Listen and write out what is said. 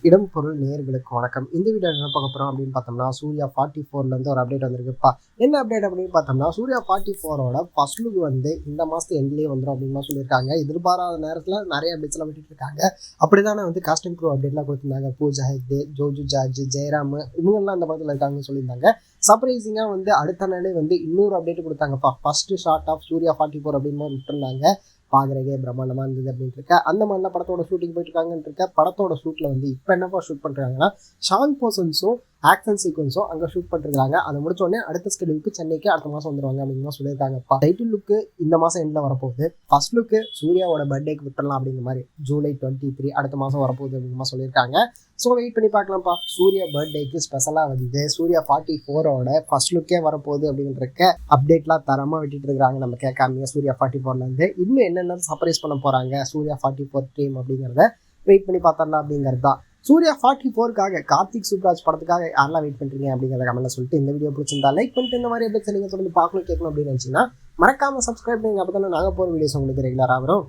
இடம் பொருள் நேயர்களுக்கு வணக்கம். இந்த வீடியோ என்ன பார்க்க போகிறோம் அப்படின்னு பார்த்தோம்னா, சூர்யா 44லேருந்து ஒரு அப்டேட் வந்திருக்குப்பா. என்ன அப்டேட் அப்படின்னு பார்த்தோம்னா, சூர்யா 44ஓட ஃபர்ஸ்ட் லுக் வந்து இந்த மாதத்து எண்ட்லேயே வந்துடும் அப்படின்னு சொல்லியிருக்காங்க. எதிர்பாராத நேரத்தில் நிறைய அப்டேட்ஸ்லாம் விட்டுட்டு இருக்காங்க. அப்படி தானே வந்து காஸ்டிங் க்ரூ அப்டேட்லாம் கொடுத்துருந்தாங்க. பூஜா ஹெக்டே, ஜோஜு ஜார்ஜ், ஜெயராம் இவங்கெல்லாம் இந்த படத்தில் இருக்காங்கன்னு சொல்லியிருந்தாங்க. சர்ப்ரைசிங்காக வந்து அடுத்த நாளே வந்து இன்னொரு அப்டேட் கொடுத்தாங்கப்பா. ஃபர்ஸ்ட் ஷார்ட் ஆஃப் சூர்யா 44 அப்படின்னு விட்டுருந்தாங்க. பார்க்குறக்கே பிரம்மாண்டமாக இருந்தது அப்படின்ட்டு இருக்க. அந்த மாதிரிலாம் படத்தோட ஷூட்டிங் போயிட்டு இருக்காங்கன்னு இருக்க. படத்தோட ஷூட்டில் வந்து இப்போ என்னப்பா ஷூட் பண்ணுறாங்கன்னா, ஷாங் போர்ஷன்ஸும் ஆக்ஷன் சீக்வன்ஸும் அங்கே ஷூட் பண்ணிருக்காங்க. அதை முடிச்சோடனே அடுத்த ஸ்கெடியூலுக்கு சென்னைக்கு அடுத்த மாதம் வந்துருவாங்க அப்படின்னு சொல்லியிருக்காங்கப்பா. டைட்டில் லுக்கு இந்த மாதம் எண்டில் வரப்போகுது. ஃபர்ஸ்ட் லுக்கு சூர்யாவோட பர்த்டேக்கு விட்டுறலாம் அப்படிங்கிற மாதிரி ஜூலை 23 அடுத்த மாதம் வரப்போகுது அப்படிங்கிற மாதிரி சொல்லியிருக்காங்க. ஸோ வெயிட் பண்ணி பார்க்கலாம்ப்பா. சூர்யா பர்த்டேக்கு ஸ்பெஷலாக வந்து சூர்யா 44ஓட ஃபர்ஸ்ட் லுக்கே வரப்போகுது அப்படின்றக்க அப்டேட்லாம் தரமாக விட்டுட்டு இருக்காங்க. நம்ம கேட்காம சூர்யா 44லேருந்து இன்னும் என்னென்ன சர்ப்ரைஸ் பண்ண போகிறாங்க சூர்யா 44 டீம் அப்படிங்கிறத வெயிட் பண்ணி பார்த்தரலாம் அப்படிங்கிறது தான். சூர்யா 44க்காக கார்த்திக் சுப்ராஜ் படத்துக்காக யாரெல்லாம் வெயிட் பண்ணுறீங்க அப்படிங்கிறத கமெண்ட்ல சொல்லிட்டு இந்த வீடியோ பிடிச்சிருந்தா லைக் பண்ணிட்டு இந்த மாதிரி அப்டேட்ஸ் நீங்கள் தொடர்ந்து பார்க்கணும் கேட்கணும் அப்படின்னு நினச்சிங்கன்னா மறக்காமல் சப்ஸ்கிரைப் பண்ணுங்க. அப்போ தானே நாங்கள் போகிற வீடியோஸ் உங்களுக்கு ரெகுலராக வரும்.